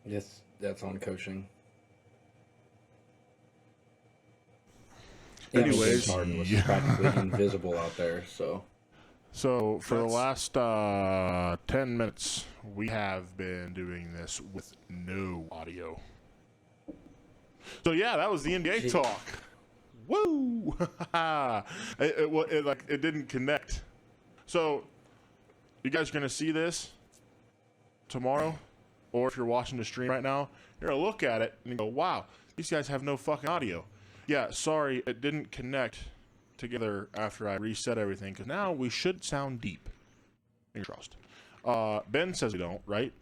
Yes, that's on coaching. Yeah, I mean, James Anyways, Harden was practically invisible out there, so. So for the last 10 minutes, we have been doing this with no audio. So yeah, that was the NBA talk. Woo! it didn't connect. So you guys are gonna see this tomorrow, or if you're watching the stream right now, you're gonna look at it and you go, "Wow, these guys have no fucking audio." Yeah, sorry, it didn't connect together after I reset everything, because now we should sound deep. In trust. Ben says we don't, right?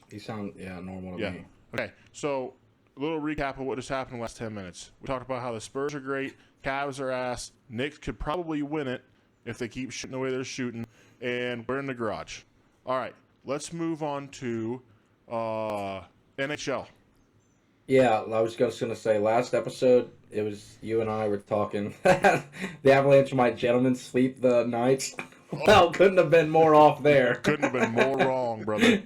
You sound, normal to me. Okay, so a little recap of what just happened in the last 10 minutes. We talked about how the Spurs are great, Cavs are ass, Knicks could probably win it if they keep shooting the way they're shooting, and we're in the garage. All right, let's move on to NHL. Yeah, I was just going to say, last episode, it was you and I were talking. The Avalanche might gentlemen sweep the Knights. Well, couldn't have been more off there. Couldn't have been more wrong, brother.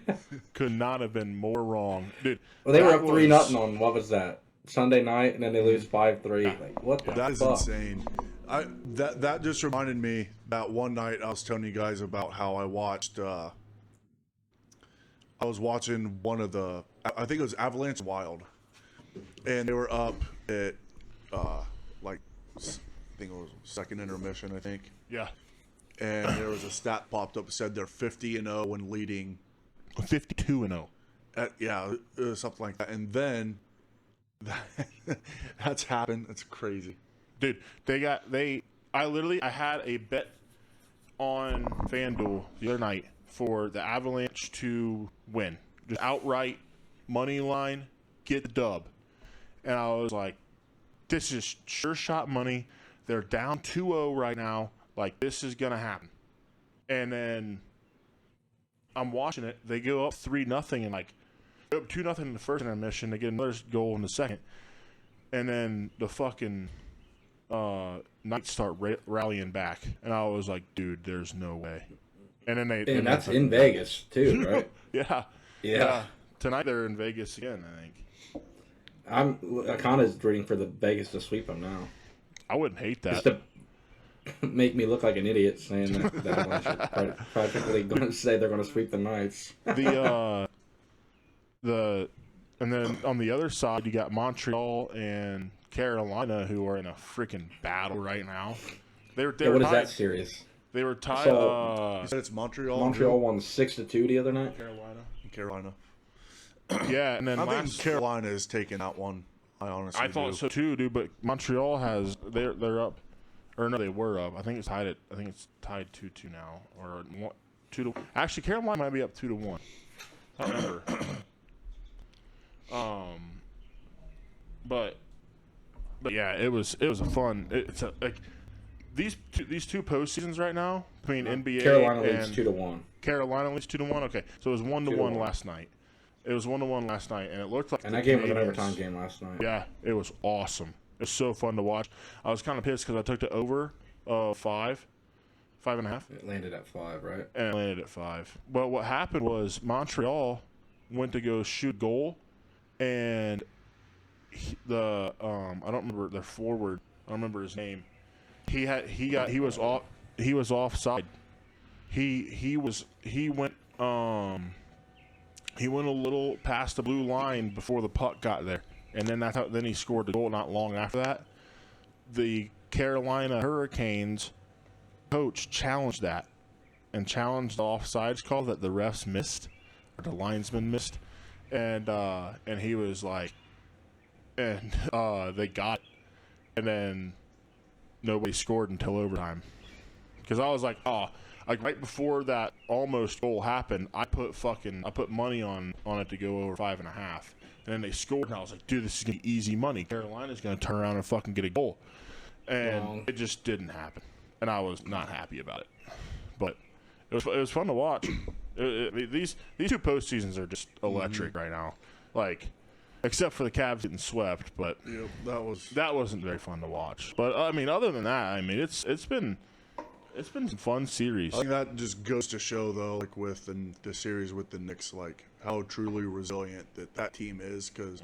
Could not have been more wrong. Dude, well, they were up 3-0 on, what was that? Sunday night, and then they lose 5-3. Yeah. Like, what the That is fuck? insane. That just reminded me that one night I was telling you guys about how I watched. I was watching one of the. I think it was Avalanche Wild, and they were up at I think it was second intermission. I think. Yeah. And there was a stat popped up that said they're 50-0 when leading. 52-0. Yeah, something like that. And then that's happened. That's crazy. Dude, I had a bet on FanDuel the other night for the Avalanche to win. Just outright money line, get the dub. And I was like, this is sure shot money. They're down 2-0 right now. Like, this is going to happen. And then I'm watching it. They go up 3-0 and like go up 2-0 in the first intermission. They get another goal in the second. And then the fucking Knights start rallying back. And I was like, dude, there's no way. And then And that's in Vegas, too, right? Yeah. Tonight they're in Vegas again, I think. I'm kind of rooting for the Vegas to sweep them now. I wouldn't hate that. Just to make me look like an idiot saying that Avalanche are practically going to say they're going to sweep the Knights. And then on the other side, you got Montreal and Carolina, who are in a freaking battle right now. They were what is tied. that series? They were tied. You said it's Montreal. Montreal won 6-2 the other night. Carolina. Yeah, and then I think Carolina is taking that one. I thought so too, dude. But Montreal they're up, or no, they were up. I think it's tied 2-2 now, or 2-1. Actually, Carolina might be up 2-1. I don't remember. But yeah, it was a fun. These two postseasons right now between NBA Carolina and leads 2-1. Carolina leads 2-1. Okay, so it was 1-1 last night. It was 1-1 last night, and it looked like. And that game was an overtime game last night. Yeah, it was awesome. It was so fun to watch. I was kind of pissed because I took the over 5.5. It landed at 5, right? And it landed at 5. But what happened was Montreal went to go shoot goal, and I don't remember their forward. I don't remember his name. He was offside. He went a little past the blue line before the puck got there, and then he scored the goal not long after that. The Carolina Hurricanes coach challenged that and challenged the offsides call that the refs missed or the linesman missed, and he was like, and they got it, and then nobody scored until overtime because I was like, like right before that almost goal happened, I put money on it to go over 5.5, and then they scored, and I was like, dude, this is gonna be easy money. Carolina's gonna turn around and fucking get a goal, and it just didn't happen, and I was not happy about it. But it was fun to watch. These two postseasons are just electric right now, like except for the Cavs getting swept. But Yep, that wasn't very fun to watch. But I mean, other than that, I mean, it's been It's been some fun series. I think that just goes to show, though, like with the series with the Knicks, like how truly resilient that team is. Because,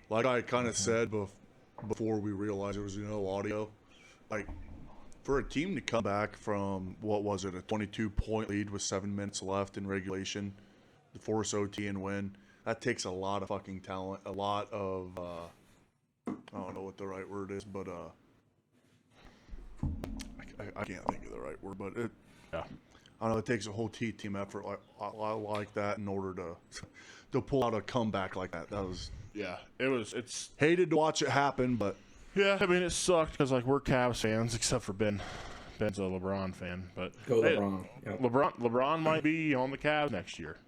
like I kind of said before we realized there was no audio, like for a team to come back from what was it, a 22-point lead with 7 minutes left in regulation, to force OT and win, that takes a lot of fucking talent, a lot of I don't know what the right word is, but I can't think of the right word, but I don't know. It takes a whole team effort like that in order to pull out a comeback like that. That was It's hated to watch it happen, but yeah. I mean, it sucked because like we're Cavs fans, except for Ben. Ben's a LeBron fan, but Go LeBron. Yep. LeBron might be on the Cavs next year.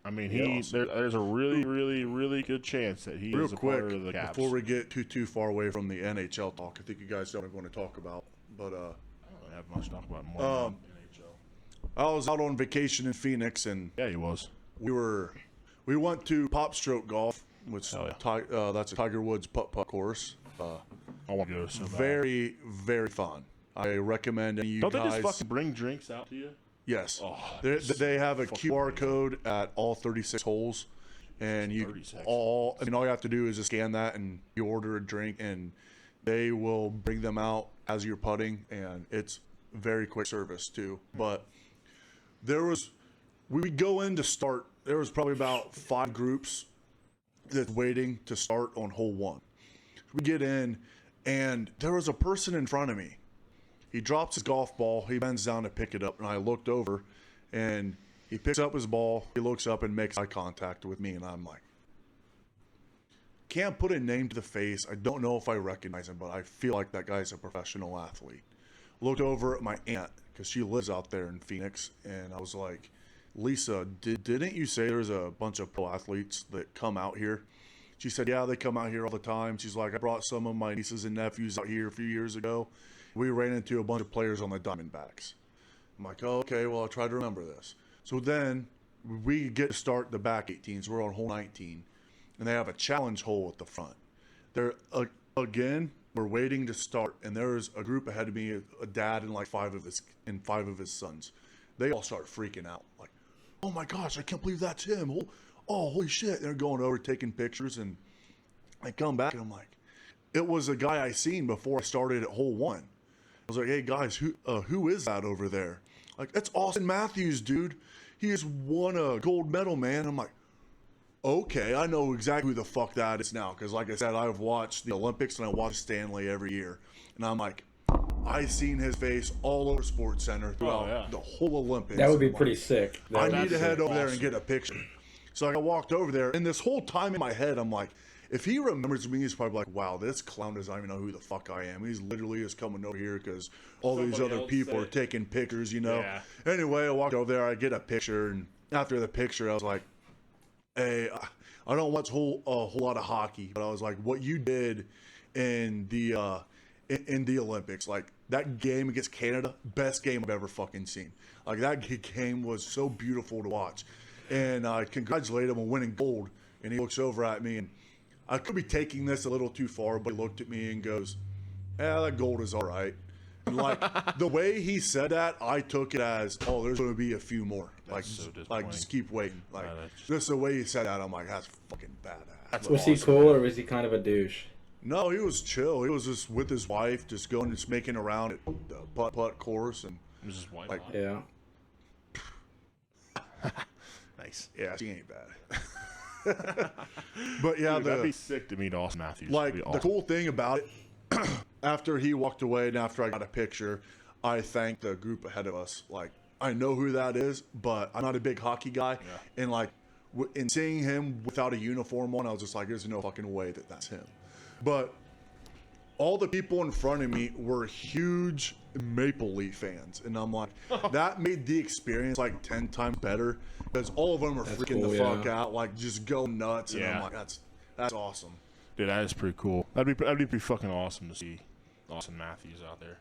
I mean, there's a really, really, really good chance that he is a part of the Cavs. Before we get too far away from the NHL talk, I think you guys don't want to talk about, but I don't have much to talk about more than NHL. I was out on vacation in Phoenix, and Yeah, he was. we went to Pop Stroke Golf, which Hell yeah. that's a Tiger Woods putt course. I want to go so bad. Very, very fun. I recommend you Don't guys. they just fucking bring drinks out to you? Yes. Oh, They have a fucking QR amazing. code at all 36 holes, and all you have to do is just scan that, and you order a drink, and they will bring them out as you're putting, and it's very quick service too. But we go in to start. There was probably about 5 groups that's waiting to start on hole 1. We get in, and there was a person in front of me. He drops his golf ball. He bends down to pick it up, and I looked over, and he picks up his ball. He looks up and makes eye contact with me, and I'm like, can't put a name to the face. I don't know if I recognize him, but I feel like that guy's a professional athlete. Looked over at my aunt, because she lives out there in Phoenix, and I was like, Lisa, didn't you say there's a bunch of pro athletes that come out here? She said, yeah, they come out here all the time. She's like, I brought some of my nieces and nephews out here a few years ago. We ran into a bunch of players on the Diamondbacks. I'm like, oh, okay, well, I'll try to remember this. So then we get to start the back 18s. We're on hole 19, and they have a challenge hole at the front. They're, again, we're waiting to start, and there's a group ahead of me, a dad and like 5 of his sons. They all start freaking out, like, oh my gosh, I can't believe that's him. Oh, holy shit. They're going over, taking pictures, and I come back, and I'm like, it was a guy I seen before I started at hole 1. I was like, hey guys, who is that over there? Like, that's Austin Matthews, dude. He has won a gold medal, man. I'm like, okay, I know exactly who the fuck that is now. Because like I said, I've watched the Olympics and I watch Stanley every year. And I'm like, I seen his face all over Sports Center throughout the whole Olympics. That would be pretty sick. I need to head over there and get a picture. So I walked over there, and this whole time in my head, I'm like, if he remembers me, he's probably like, wow, this clown doesn't even know who the fuck I am. He's literally just coming over here because all these other people are taking pictures, you know? Yeah. Anyway, I walked over there, I get a picture, and after the picture, I was like, hey, I don't watch a whole lot of hockey, but I was like, what you did in the Olympics, like, that game against Canada, best game I've ever fucking seen. Like, that game was so beautiful to watch. And I congratulated him on winning gold, and he looks over at me, and I could be taking this a little too far, but he looked at me and goes, yeah, that gold is all right. And like, the way he said that, I took it as, oh, there's going to be a few more. Like, just keep waiting. Like, just the way he said that, I'm like, that's fucking badass. Was he cool or was he kind of a douche? No, he was chill. He was just with his wife, just going, just making around at the putt course. And It was his wife. like, Yeah. Nice. yeah, she ain't bad. But yeah, Dude, that'd be sick to meet Austin Matthews. like That'd be the awesome. cool thing about it, after he walked away and after I got a picture, I thanked the group ahead of us. Like, I know who that is, but I'm not a big hockey guy. Yeah. And like, in seeing him without a uniform on, I was just like, there's no fucking way that that's him. But all the people in front of me were huge Maple Leaf fans, and I'm like, that made the experience like 10 times better because all of them are freaking cool, the yeah. fuck out, like just go nuts. And Yeah. I'm like, that's awesome. Dude, that is pretty cool. That'd be pretty fucking awesome to see Austin Matthews out there.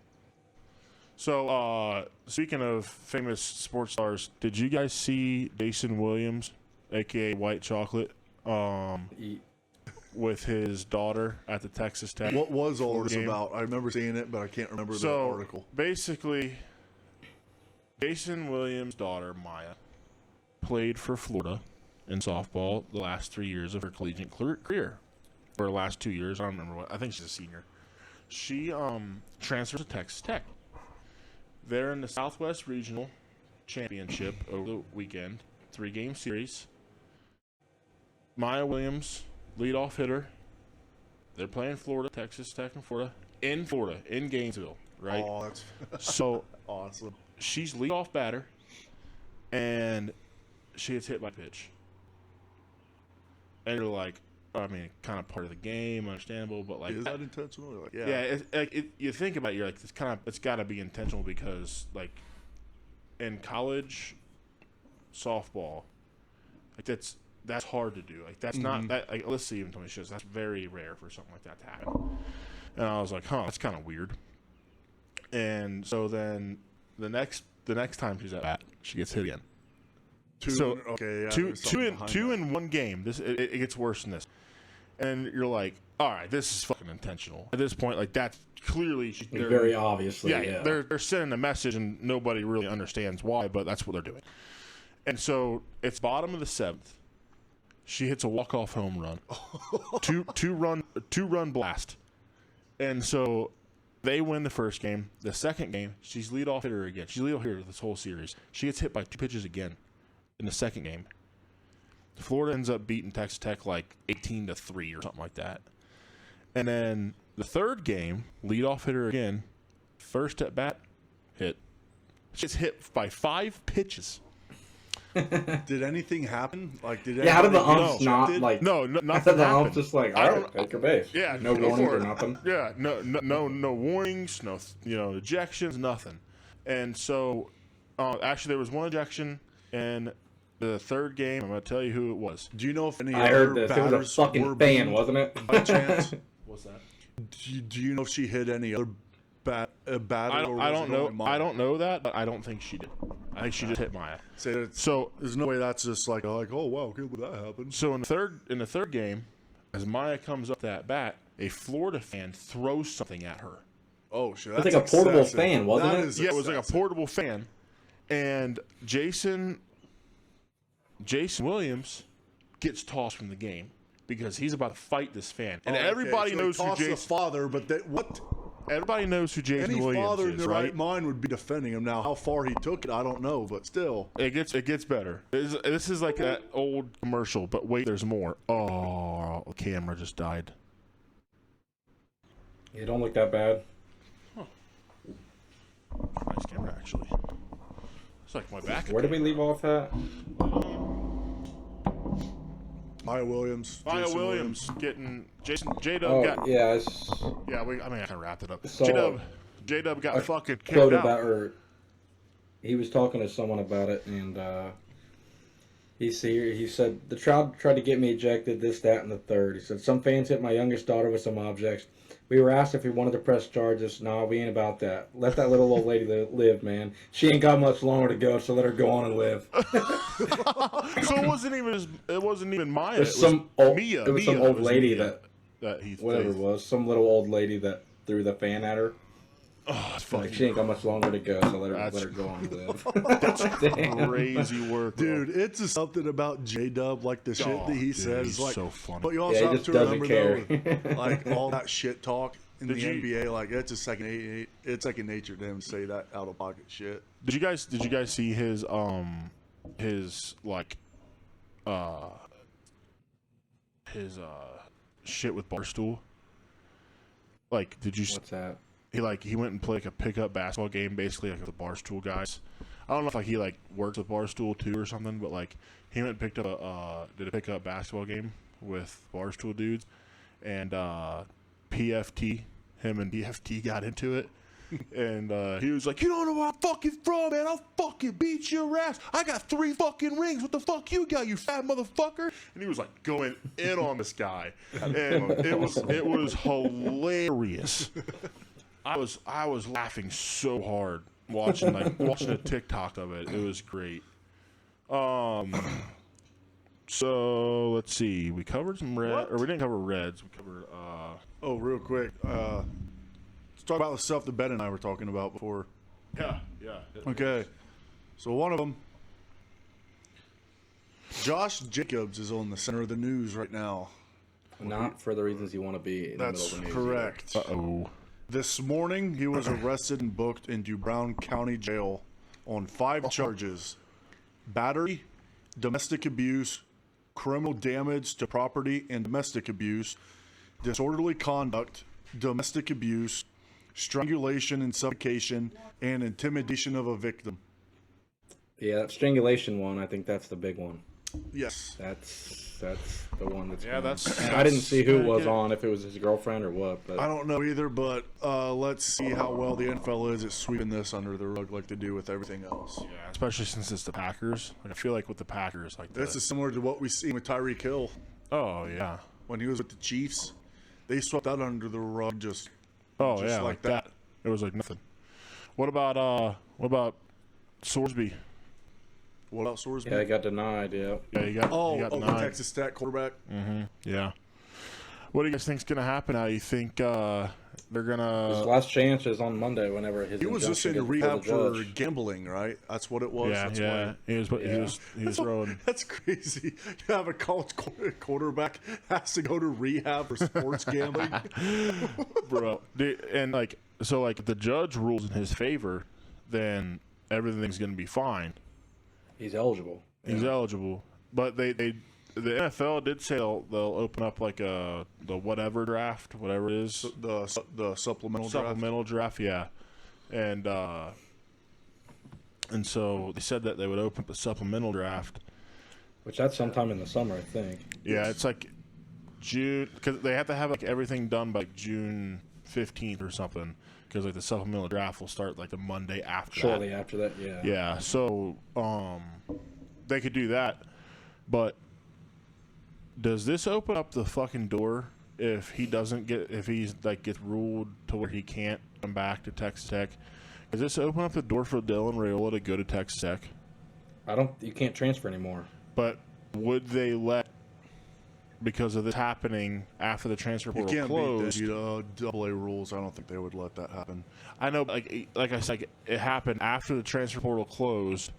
So, speaking of famous sports stars, did you guys see Jason Williams, aka White Chocolate, with his daughter at the Texas Tech? What was all Florida this game? about? I remember seeing it, but I can't remember the So article. basically, Jason Williams' daughter, Maya, played for Florida in softball the last 3 years of her collegiate career. For the last 2 years, I don't remember what. I think she's a senior. She transferred to Texas Tech. They're in the Southwest Regional Championship over the weekend, 3-game series. Maya Williams, leadoff hitter. They're playing Florida, Texas Tech in Florida, in Gainesville, right? Oh, that's So awesome. she's leadoff batter, and she gets hit by a pitch. And you're like, I mean, kind of part of the game, understandable, but like, Is that intentional? Like, yeah, you think about it, you're like, it's got to be intentional because like in college softball, like that's hard to do. Like that's not that. Like, let's see, even Tony shows that's very rare for something like that to happen. And I was like, that's kind of weird. And so then the next time she's at bat, she gets hit again. Two in one game. It gets worse than this. And you're like, all right, this is fucking intentional. At this point, like that's clearly very obviously. Yeah. They're sending a message, and nobody really understands why, but that's what they're doing. And so it's bottom of the 7th. She hits a walk-off home run, two run blast, and so they win the first game. The second game, she's leadoff hitter again. She's leadoff hitter this whole series. She gets hit by 2 pitches again in the second game. Florida ends up beating Texas Tech like 18-3 or something like that. And then the third game, leadoff hitter again, first at bat, hit. She gets hit by 5 pitches. Did anything happen? Like, how did the umps not like? nothing I said the happened. umps just like, all right, take your base. Yeah, no go warnings for or it. nothing. Yeah, no warnings, no ejections, nothing. And so, actually, there was one ejection in the third game. I'm going to tell you who it was. Do you know if any I other heard this. It was batters a fucking were fan, beamed wasn't it? by chance? What's that? Do you know if she hit any other batter? I don't know. I don't know that, but I don't think she did. I think she just hit Maya. So there's no way that's just like oh wow, good that happened. So in the third game, as Maya comes up that bat, a Florida fan throws something at her. Oh shit! It's like a portable fan, wasn't it? Yeah, it was like a portable fan, and Jason Williams gets tossed from the game because he's about to fight this fan, and everybody knows who Jason. The father, but what? Everybody knows who Jason Williams is, right? Any father in their right mind would be defending him. Now, how far he took it, I don't know, but still, it gets better. This is like that old commercial, but wait, there's more. Oh, the camera just died. It don't look that bad. Huh. Nice camera, actually. It's like my back. Where did we leave off at? Maya Williams getting J-Dub got. Yeah. Yeah, I can wrap it up. So, J-Dub got fucking kicked quote out. about her. He was talking to someone about it, and he said the crowd tried to get me ejected, this, that, and the third. He said some fans hit my youngest daughter with some objects. We were asked if we wanted to press charges. No, we ain't about that. Let that little old lady live, man. She ain't got much longer to go, so let her go on and live. So it wasn't even Maya. It was some old lady that he whatever it was, some little old lady that threw the fan at her. Oh, it's like she ain't got much longer to go, so let her go on and live. That's crazy work, dude. It's just something about J-Dub, like the shit that he says, he's like so funny. But you also have to remember though, like all that shit talk in the NBA, like it's a second nature to him to say that out of pocket shit. Did you guys see his shit with Barstool? Like, did you? What's that? He went and played like a pickup basketball game, basically like with the Barstool guys. I don't know if he works with Barstool too or something, but he went and picked up did a pickup basketball game with Barstool dudes, and PFT, him and PFT got into it, and he was like, "You don't know where I'm fucking from, man. I'll fucking beat your ass. I got 3 fucking rings. What the fuck you got, you fat motherfucker?" And he was like going in on this guy, and it was hilarious. I was laughing so hard watching a TikTok of it. It was great. So let's see. We covered some red, or we didn't cover Reds. We covered. Oh, real quick. Let's talk about the stuff that Ben and I were talking about before. Yeah. Okay. So one of them, Josh Jacobs, is on the center of the news right now. Not for the reasons you want to be in the middle That's of the news. correct. Uh-oh. This morning, he was arrested and booked into Brown County Jail on 5 charges: battery, domestic abuse, criminal damage to property and domestic abuse, disorderly conduct, domestic abuse, strangulation and suffocation, and intimidation of a victim. Yeah, that strangulation one, I think that's the big one. Yes. That's the one that's. Yeah, that's I didn't see who pretty was good. on, if it was his girlfriend or what. But I don't know either, but let's see how well the NFL is at sweeping this under the rug like they do with everything else. Yeah, especially since it's the Packers. Like, I feel like with the Packers, like This is similar to what we seen with Tyreek Hill oh yeah, when he was with the Chiefs. They swept that under the rug just oh Just yeah, like that. that. It was like nothing. What about Sorsby? what else was yeah, it got denied. Yeah. Yeah, he got the denied. Texas Tech quarterback. Yeah. What do you guys think's gonna happen now? You think they're His gonna? last chance is on Monday. Whenever his He was just injunction in gets rehab before for the judge. gambling, right? That's what it was. Yeah, That's yeah. why. He was throwing. That's crazy. You have a college quarterback has to go to rehab for sports gambling. Bro, and like so, like if the judge rules in his favor, then everything's gonna be fine. He's eligible. He's eligible, but the NFL did say they'll open up like the whatever draft, whatever it is, The supplemental draft. supplemental draft, yeah, and so they said that they would open up a supplemental draft. Which that's sometime in the summer, I think. Yeah, it's like June, because they have to have like everything done by June 15th or something, because like the supplemental draft will start like the Monday after Shortly that. after that, yeah. Yeah, so they could do that, but does this open up the fucking door if he's like gets ruled to where he can't come back to Texas Tech? Does this open up the door for Dylan Raiola to go to Texas Tech? You can't transfer anymore. But would they let, because of this happening after the transfer You portal can't closed? beat the AA rules. I don't think they would let that happen. I know, like I said, it happened after the transfer portal closed.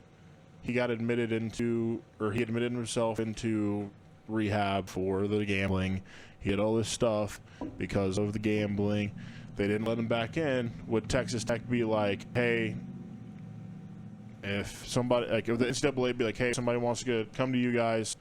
He admitted himself into rehab for the gambling. He had all this stuff because of the gambling. They didn't let him back in. Would Texas Tech be like, hey, if the NCAA be like, hey, somebody wants to come to you guys,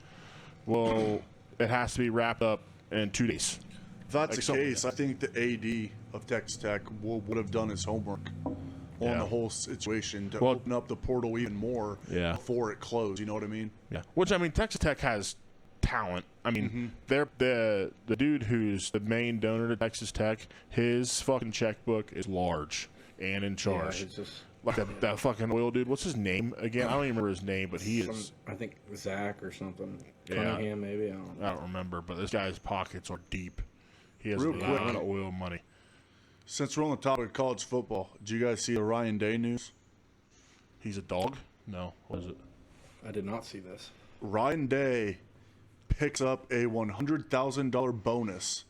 well, it has to be wrapped up in 2 days. If that's Like the case, I think the AD of Texas Tech would have done his homework on Yeah. the whole situation to Well- open up the portal even more before it closed. You know what I mean? Yeah. Which, I mean, Texas Tech has talent. I mean, they're the dude who's the main donor to Texas Tech, his fucking checkbook is large and in Yeah, charge. it's just Like that fucking oil dude. What's his name again? I don't even remember his name, but he is. I think Zach or something. Yeah. Cunningham, maybe. I don't know. I don't remember, but this guy's pockets are deep. He has Real a quick. lot of oil money. Since we're on the topic of college football, did you guys see the Ryan Day news? He's a dog? No. What is it? I did not see this. Ryan Day picks up a $100,000 bonus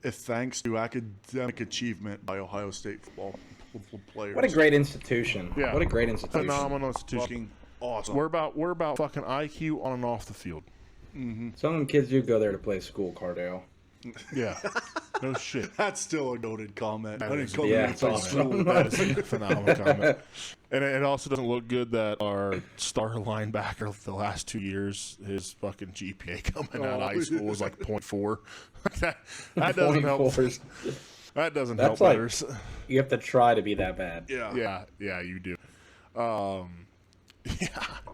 thanks to academic achievement by Ohio State football players. What a great institution. Yeah. What a great institution. Phenomenal institution. fucking awesome. We're about fucking IQ on and off the field. Some of them kids do go there to play school, Cardale. Yeah. No shit. That's still a noted comment. I didn't is- come Yeah, here it's to play awesome. school. That is a phenomenal comment. And it also doesn't look good that our star linebacker the last 2 years, his fucking GPA coming out of high school was like 0.4. that doesn't help. Pointers. That doesn't That's help like- others. You have to try to be that bad. Yeah. Yeah, you do. Yeah,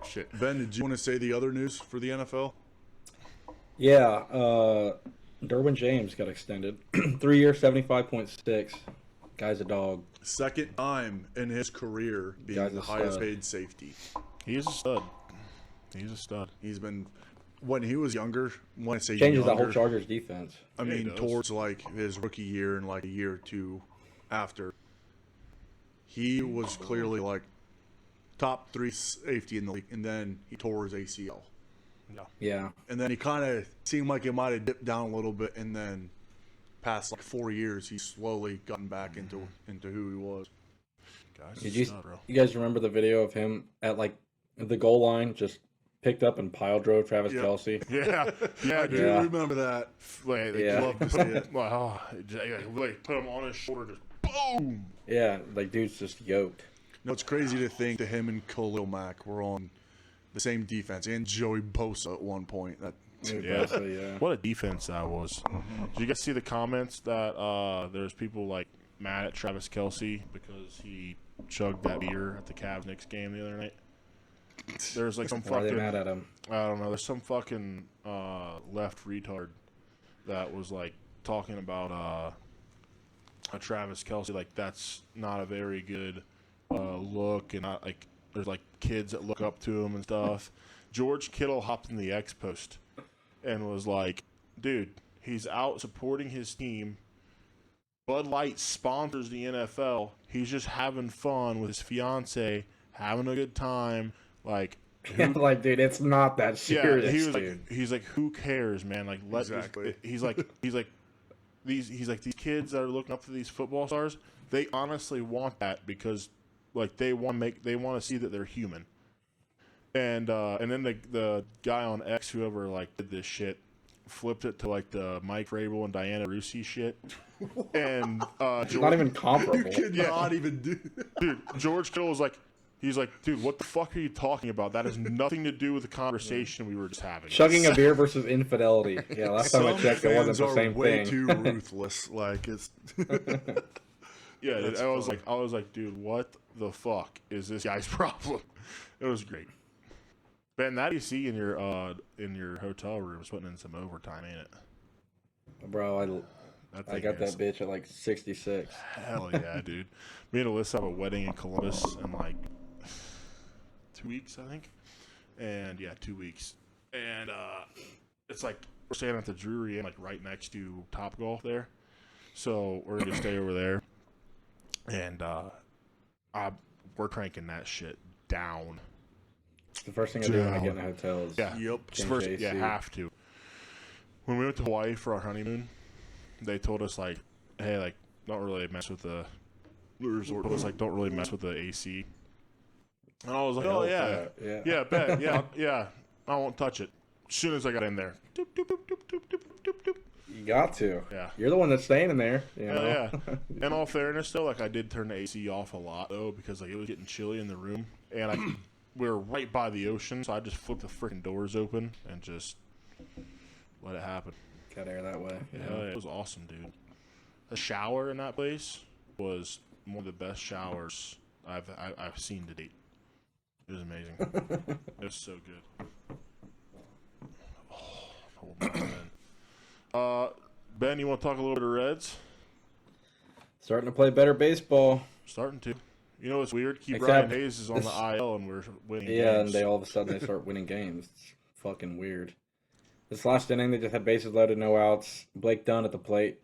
shit. Ben, did you want to say the other news for the NFL? Yeah, Derwin James got extended. 3 year, 75.6. Guy's a dog. Second time in his career being Guy's a the highest stud. paid safety. He is a stud. He's a stud. He's been, when he was younger, when I say Changes the younger, whole Chargers defense. I Yeah, he mean, does. towards like his rookie year and like a year or two after, he was clearly like top 3 safety in the league, and then he tore his ACL. Yeah. And then he kind of seemed like it might have dipped down a little bit, and then past like 4 years, he's slowly gotten back into who he was. Guys, Did it's not real. you guys remember the video of him at like the goal line, just picked up and pile drove Travis Yep. Kelce? Yeah, yeah, I dude. do Yeah. remember that. Like, Yeah. Love to see it. Like, put him on his shoulder, just boom. Yeah, like dude's just yoked. No, it's crazy to think that him and Khalil Mack were on the same defense, and Joey Bosa at one point. That Yeah. Yeah. What a defense that was. Did you guys see the comments that there's people like mad at Travis Kelce because he chugged that beer at the Cavs Knicks game the other night? There's like some Why are they fucking mad at him? I don't know. There's some fucking left retard that was like talking about a Travis Kelce, like that's not a very good look, and not like there's like kids that look up to him and stuff. George Kittle hopped in the X post and was like, "Dude, he's out supporting his team. Bud Light sponsors the NFL. He's just having fun with his fiance, having a good time. Like, Like, dude, it's not that yeah, serious, he was dude. like, he's like, who cares, man? Like, let Exactly. He's like these kids that are looking up to these football stars. They honestly want that because, like, they want to see that they're human. And then the guy on X, whoever like did this shit, flipped it to like the Mike Vrabel and Diana Rusi shit. And It's not even comparable. you could not even do that. dude, George Kittle was like, he's like, dude, what the fuck are you talking about? That has nothing to do with the conversation we were just having. Chugging a beer versus infidelity. Yeah, last time I Some checked, it wasn't fans the are same way thing. too ruthless. Like it's. Yeah, dude, That's I was funny. like, dude, what the fuck is this guy's problem? It was great. Ben, that AC in your hotel room is putting in some overtime, ain't it? Bro, That I thing got is- that bitch at like 66. Hell yeah, dude. Me and Alyssa have a wedding in Columbus in like 2 weeks, I think. And yeah, 2 weeks. And it's like we're staying at the Drury Inn, like right next to Top Golf there. So we're gonna stay over there. And we're cranking that shit down. The first thing I do when I get in a hotel is Yeah. Yep. Just change first, the AC. yeah, have to. When we went to Hawaii for our honeymoon, they told us like, hey, like, don't really mess with the resort. Told us like, don't really mess with the AC. And I was like, oh yeah, Yeah. yeah, bet, yeah, I won't touch it. As soon as I got in there, doop, doop, doop, doop, doop, doop, doop, doop. You got to. Yeah. You're the one that's staying in there. You know? Yeah. In all fairness, though, like I did turn the AC off a lot though because like it was getting chilly in the room, and we were right by the ocean, so I just flipped the freaking doors open and just let it happen. Got air that way. Yeah, it was awesome, dude. The shower in that place was one of the best showers I've seen to date. It was amazing. It was so good. Oh man. Ben, you want to talk a little bit of Reds? Starting to play better baseball. Starting to. You know what's weird? Keep Except Brian Hayes is on this- the IL and we're winning Yeah, games. and all of a sudden they start winning games. It's fucking weird. This last inning, they just had bases loaded, no outs. Blake Dunn at the plate.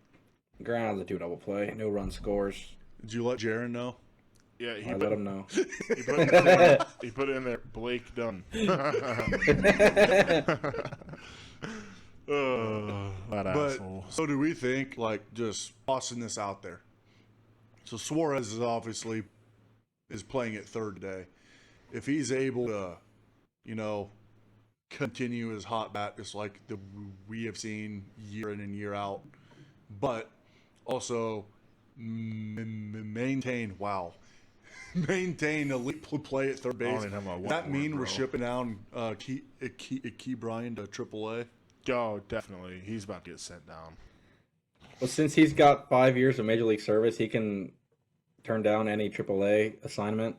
Grounds a 2-double play. No run scores. Did you let Jaron know? Yeah, I let him know. he put it in there. Blake Dunn. That But asshole. so do we think, like, just tossing this out there. So Suarez is obviously playing at third today. If he's able to, continue his hot bat just like we have seen year in and year out, but also maintain elite play at third I don't base. even have my Does that whiteboard, mean we're bro. shipping down Key Bryan to AAA? Oh, definitely. He's about to get sent down. Well, since he's got 5 years of Major League service, he can turn down any AAA assignment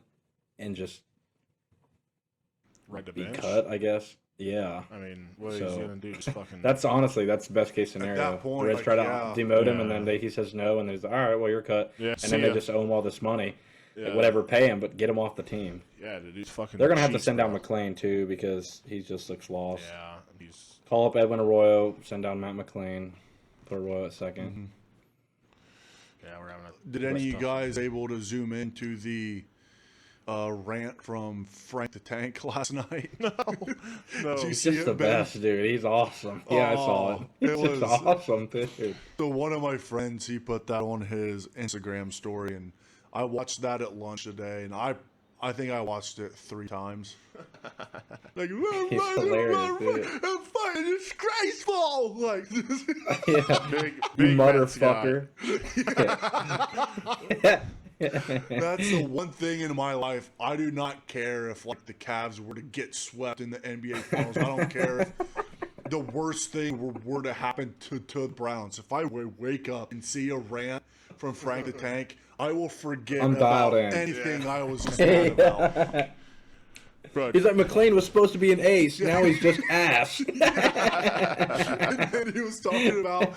and just Right to be bench. cut, I guess. Yeah. I mean, what is So, he gonna do? Just fucking. That's honestly, that's the best case scenario. that point, the Reds like, try to yeah. demote him, and Yeah. then he says no, and there's all right, well, you're cut. Yeah, and see then they ya. just owe him all this money. yeah. Like, whatever, pay him, but get him off the team. Yeah, dude, he's fucking. They're going to have to cheats, send down bro. McClain, too, because he just looks lost. Yeah, he's. Call up Edwin Arroyo, send down Matt McClain, put Arroyo at second. Yeah, we're having a. Did any of you stuff. guys able to zoom into the rant from Frank the Tank last night? No. Did you He's see just it, the Ben? best, dude. He's awesome. Yeah, I saw it. Oh, He's it just was- awesome, dude. So one of my friends, he put that on his Instagram story, and I watched that at lunch today, and I think I watched it 3 times. Like, He's hilarious, dude. I'm fucking disgraceful. Like, Yeah. Big You Mets motherfucker. that's the one thing in my life. I do not care if like the Cavs were to get swept in the NBA Finals. I don't care if the worst thing were to happen to the Browns. If I wake up and see a rant from Frank the Tank, I will forget I'm about dialed in. anything I was just mad about. But He's like, McLean was supposed to be an ace. Now he's just ass. And then he was talking about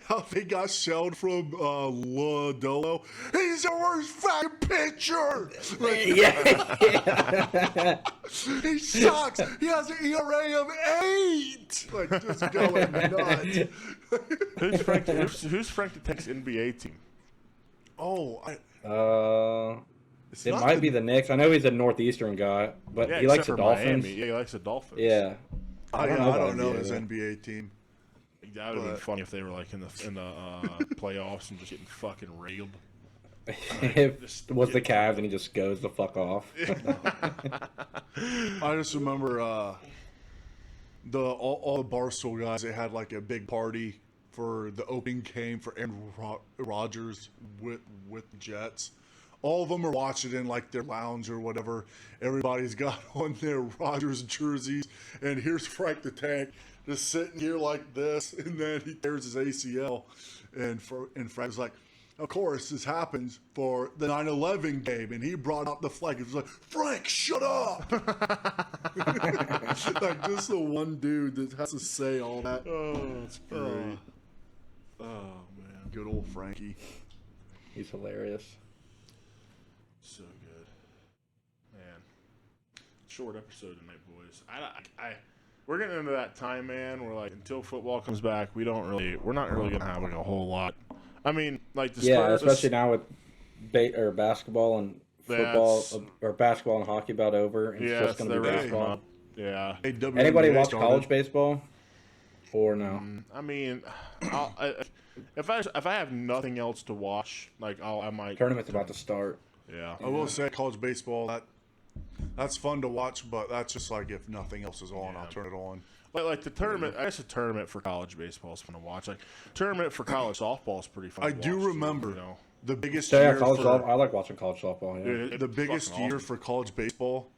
how they got shelled from Lodolo. He's the worst fucking pitcher. Like, Yeah. he sucks. He has an ERA of 8. Like, just going nuts. who's Frank the Tank's NBA team? Oh, It might be the Knicks. I know he's a Northeastern guy, but Yeah, he likes except the for Dolphins. Miami. Yeah, he likes the Dolphins. Yeah. I don't know about his NBA. NBA team. That would have been But- funny if they were like in the playoffs and just getting fucking railed. If it was the Cavs and he just goes the fuck off. I just remember all the Barstool guys. They had like a big party for the opening game for Aaron Rodgers with the Jets. All of them are watching in like their lounge or whatever. Everybody's got on their Rodgers jerseys, and here's Frank the Tank just sitting here like this, and then he tears his ACL, and Frank's like, of course this happens for the 9/11 game, and he brought up the flag. He was like, Frank, shut up! Like just the one dude that has to say all that. Oh, that's great. Oh man, good old Frankie. He's hilarious. So good, man. Short episode tonight, boys. We're getting into that time, man. We're like, until football comes back, we're not really gonna have like a whole lot. I mean, like the Yeah, Spurs, especially now with basketball and football or basketball and hockey about over. It's just going to be basketball. Yeah. Hey, Anybody WNBA watch started. college baseball? Or no? I mean, if I have nothing else to watch, like I might. Tournament's about to start. Yeah. I will say college baseball, that's fun to watch, but that's just like if nothing else is on, I'll turn it on. Like the tournament, I guess a tournament for college baseball is fun to watch. Like tournament for college softball is pretty fun. I to do watch, remember too, you know? the biggest So, yeah, year college for softball. I like watching college softball. Yeah. Dude, the it's biggest fucking year awesome. for college baseball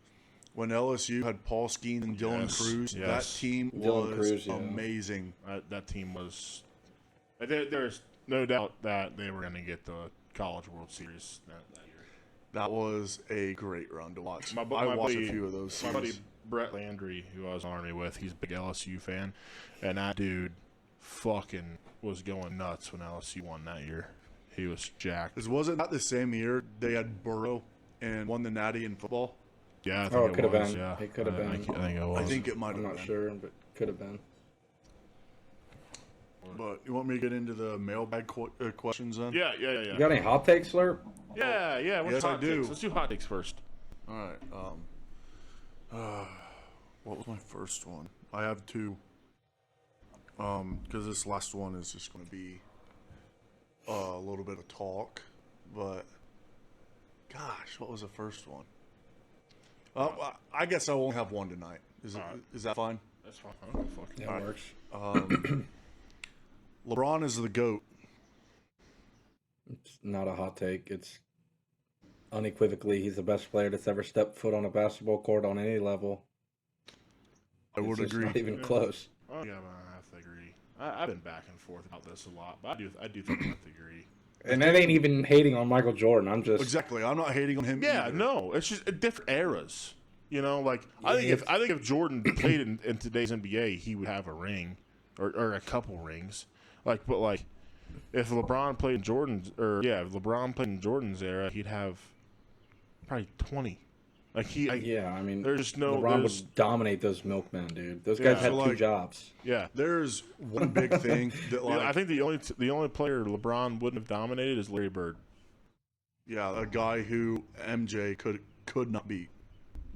when LSU had Paul Skeen and Dylan Yes, Cruz. yes. That team Dylan was Cruz, yeah. amazing. That team was. There's no doubt that they were going to get the College World Series that year. That was a great run to watch. My I buddy- watched a few of those My buddy series. Brett Landry, who I was on Army with, he's a big LSU fan, and that dude fucking was going nuts when LSU won that year. He was jacked. Wasn't that the same year they had Burrow and won the Natty in football? Yeah, I think Oh, it could have was, been. Yeah. It could have been. I think it was. I think it might I'm have not been. sure, but could have been. But you want me to get into the mailbag questions then? Yeah. You got any hot takes, Slurp? Yeah. What's Yes, I hot do. takes? Let's do hot takes first. All right. What was my first one? I have 2. Because this last one is just going to be a little bit of talk. But gosh, what was the first one? I guess I only have one tonight. Is that fine? That's fine. I don't fucking. Yeah, it works. LeBron is the GOAT. It's not a hot take. It's unequivocally he's the best player that's ever stepped foot on a basketball court on any level. I would It's just agree. Not even close. Oh yeah, I have to agree. I've been back and forth about this a lot, but I do think I have to agree. And that ain't even hating on Michael Jordan. I'm just Exactly. I'm not hating on him. Yeah, either. no, it's just different eras. You know, like I think if Jordan played in today's NBA, he would have a ring or a couple rings. Like, but like if LeBron played in if LeBron played in Jordan's era, he'd have probably 20. Like I mean, there's no LeBron there's, would dominate those milkmen, dude. Those guys Yeah. had So, 2 like- jobs. yeah. There's one big thing that like I think the only player LeBron wouldn't have dominated is Larry Bird. yeah, a guy who MJ could not beat.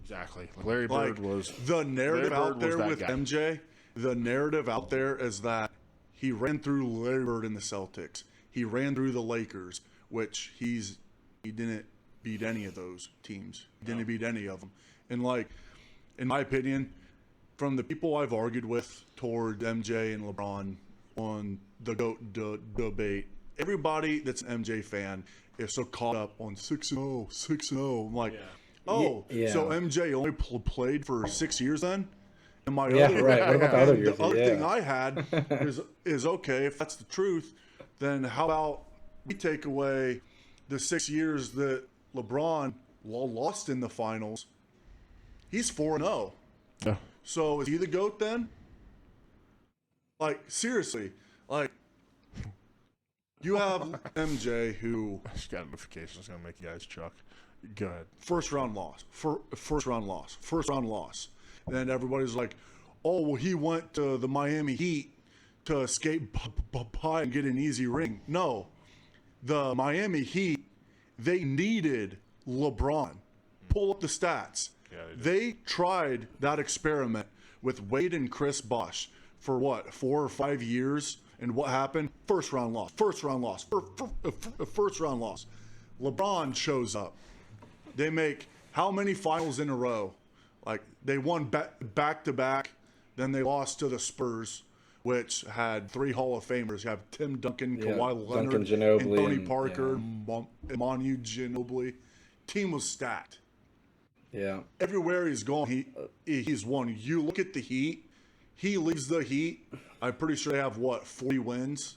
Exactly. Larry Like Bird was the narrative Larry Bird out there was that with guy. MJ. The narrative out there is that he ran through Larry Bird in the Celtics. He ran through the Lakers, which he's he didn't beat any of those teams. He didn't beat any of them. And, like, in my opinion, from the people I've argued with toward MJ and LeBron on the GOAT debate, everybody that's an MJ fan is so caught up on 6-0, 6-0. I'm like, so MJ only played for 6 years then? And my other, right. What about the other years? The other thing I had is okay, if that's the truth, then how about we take away the 6 years that LeBron lost in the finals? He's 4-0. Yeah. So is he the GOAT then? Like, seriously, like, you have MJ who I just got a notification. It's gonna make you guys chuck. Go ahead. first round loss. And everybody's like, oh, well, he went to the Miami Heat to escape by and get an easy ring. No, the Miami Heat, they needed LeBron. Pull up the stats. Yeah, they tried that experiment with Wade and Chris Bosh for what, 4 or 5 years? And what happened? First round loss. LeBron shows up. They make how many finals in a row? Like, they won back to back. Then they lost to the Spurs, which had 3 Hall of Famers. You have Tim Duncan, Kawhi Leonard, Duncan, Ginobili, and Tony Parker, and Manu Ginobili. Team was stacked. Yeah. Everywhere he's gone, he's won. You look at the Heat. He leaves the Heat. I'm pretty sure they have, 40 wins?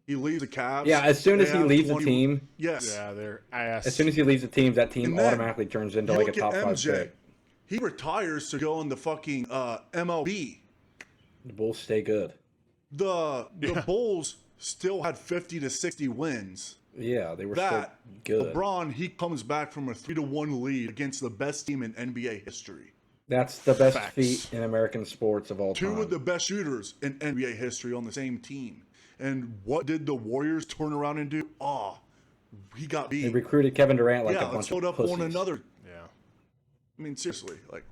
He leaves the Cavs. Yeah, as soon as he leaves the team. Yes. Yeah, they're ass. As soon as he leaves the team, that team And then automatically turns into like a top 5 pick. He retires to go in the fucking MLB. The Bulls stay good. The Bulls still had 50 to 60 wins. Yeah, they were That still good. LeBron, he comes back from a 3-1 lead against the best team in NBA history. That's the best Facts. feat in American sports of all time. 2 of the best shooters in NBA history on the same team. And what did the Warriors turn around and do? He got beat. They recruited Kevin Durant like a let's bunch load of up pussies. one another. Yeah. I mean, seriously, like.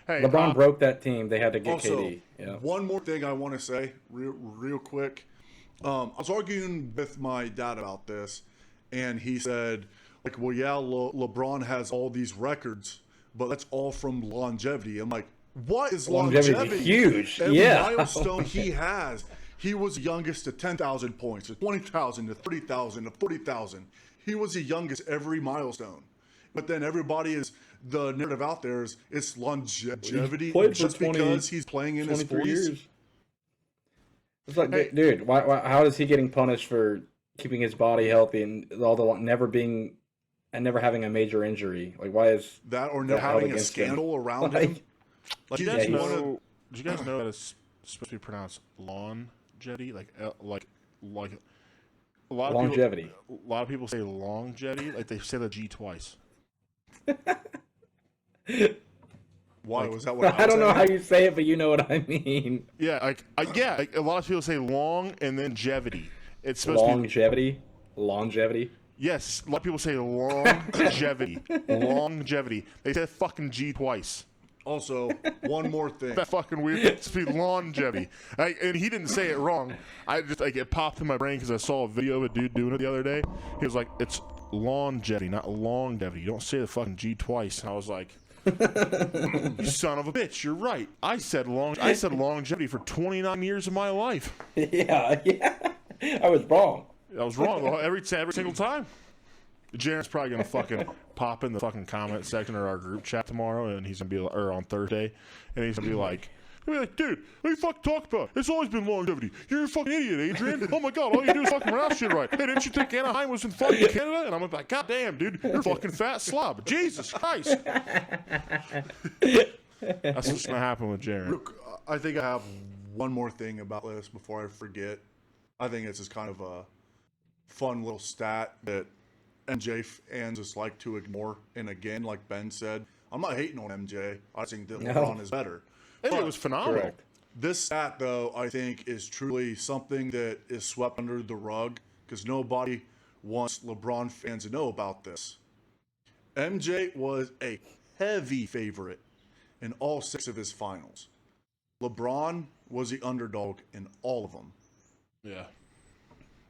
Hey, LeBron broke that team. They had to get Also, KD. Yeah. one more thing I want to say real quick. I was arguing with my dad about this, and he said, like, well, yeah, LeBron has all these records, but that's all from longevity. I'm like, what is Longevity longevity? is huge. Every Yeah. milestone he has. He was the youngest to 10,000 points, to 20,000, to 30,000, to 40,000. He was the youngest every milestone. But then everybody is, the narrative out there is it's longevity played for just 20 because he's playing in his 23 40s. years. It's like, dude, why, how is he getting punished for keeping his body healthy and all the never having a major injury? Like, why is That or that held having a against him? scandal around Like, him. Like, Do you he's guys he's- one of- know? Do you guys know that it's supposed to be pronounced longevity? Like a lot of longevity? People, a lot of people say longevity. Like they say the G twice. Why was that what I don't know how you say it, but you know what I mean. Yeah, like a lot of people say long and then jevity. It's supposed to be Longevity. yes. A lot of people say longevity. Longevity. They said fucking G twice. Also, one more thing. That fucking weird. It's supposed to be longevity. And he didn't say it wrong. I just like it popped in my brain because I saw a video of a dude doing it the other day. He was like, "It's longevity, not longevity. You don't say the fucking G twice." And I was like, "You son of a bitch! You're right. I said longevity for 29 years of my life. Yeah. I was wrong. I was wrong every single time." Jaren's probably gonna fucking pop in the fucking comment section or our group chat tomorrow, and he's gonna be or on Thursday, and he's gonna be like, "Dude, what you fucking talk about? It's always been longevity. You're a fucking idiot, Adrian. Oh my god, all you do is fucking pronounce shit right. Hey, didn't you think Anaheim was in fucking Canada?" And I'm like, "God damn, dude, you're a fucking fat slob. Jesus Christ." That's what's gonna happen with Jaren. Look, I think I have one more thing about this before I forget. I think it's just kind of a fun little stat that MJ fans just like to ignore. And again, like Ben said, I'm not hating on MJ. I think that LeBron is better. Hey, But it was phenomenal. Correct. this stat, though, I think is truly something that is swept under the rug because nobody wants LeBron fans to know about this. MJ was a heavy favorite in all 6 of his finals. LeBron was the underdog in all of them. Yeah.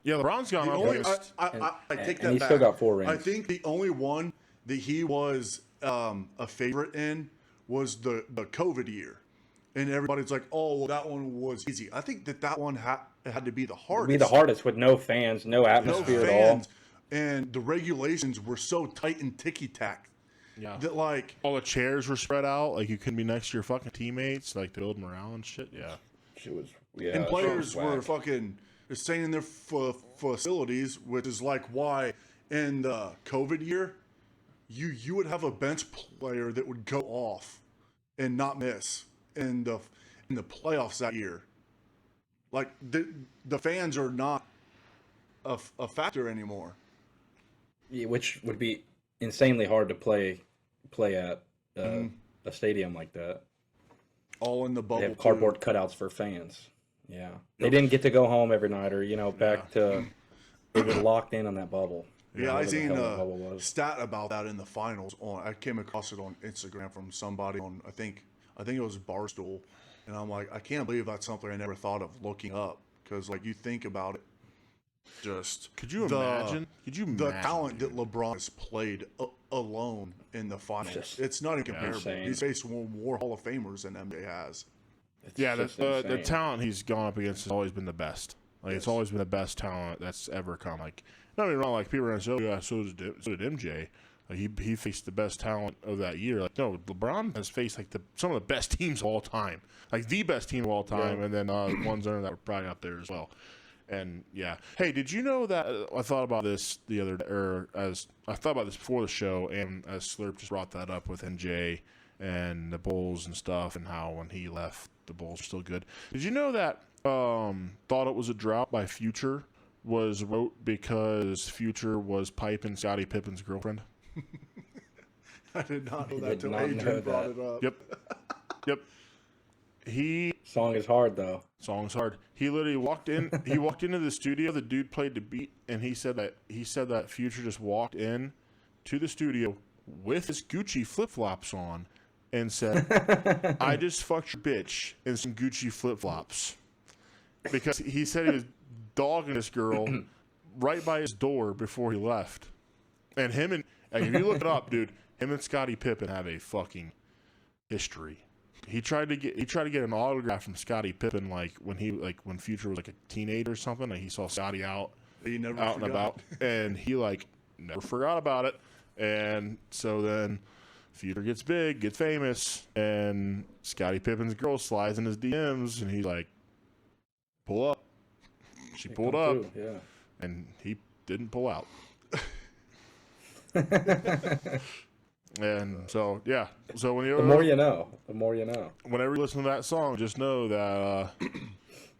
Yeah, LeBron's gone The up only, against. I take and that he's back. still got 4 rings. I think the only one that he was a favorite in was the COVID year. And everybody's like, oh, well, that one was easy. I think that one had to be the hardest. It'd be the hardest with no fans, no No atmosphere at all. fans. And the regulations were so tight and ticky-tack. Yeah. That, like... All the chairs were spread out. Like, you couldn't be next to your fucking teammates, like, to build morale and shit. Yeah. She was, yeah. And players so were whack. fucking staying in their facilities, which is like why in the COVID year, you would have a bench player that would go off and not miss in the playoffs that year. Like the fans are not a factor anymore. Yeah, which would be insanely hard to play at a stadium like that. All in the bubble. They have cardboard cutouts for fans. Yeah, they didn't get to go home every night, or back to they were locked in on that bubble. Yeah, I whatever the seen hell that bubble a was. stat about that in the finals. I came across it on Instagram from somebody on I think it was Barstool, and I'm like, I can't believe that's something I never thought of looking up, because like you think about it, just Could you imagine? the talent that LeBron has played alone in the finals? It's not even comparable. insane. He's faced more Hall of Famers than NBA has. Yeah, It's just the insane. talent he's gone up against has always been the best. Like, it's always been the best talent that's ever come. Like, not even wrong. Like, people are going to say, oh, yeah, so did MJ. Like, he faced the best talent of that year. Like, no, LeBron has faced, like, some of the best teams of all time. Like, the best team of all time, and then ones under that were probably up there as well. And, yeah. Hey, did you know that I thought about this the other day, or as I thought about this before the show, and as Slurp just brought that up with NJ and the Bulls and stuff, and how when he left, the Bulls were still good. Did you know that Thought It Was a Drought by Future was wrote because Future was piping Scottie Pippen's girlfriend? I did not know I that did till not know Adrian brought that. it up. Yep. Song is hard though. Song's hard. He literally walked in. He walked into the studio. The dude played the beat, and he said that Future just walked in to the studio with his Gucci flip flops on, and said, "I just fucked your bitch in some Gucci flip flops," because he said he was dogging this girl right by his door before he left. And if you look it up, dude, him and Scottie Pippen have a fucking history. He tried to get an autograph from Scottie Pippen when Future was like a teenager or something. Like he saw Scottie out He never and forgot. about, and he never forgot about it. And so then Future gets big, gets famous, and Scottie Pippen's girl slides in his DMs, and he's like, "Pull up." She pulled up, Come through, yeah. and he didn't pull out. And so, yeah. So The more you know. The more you know. whenever you listen to that song, just know that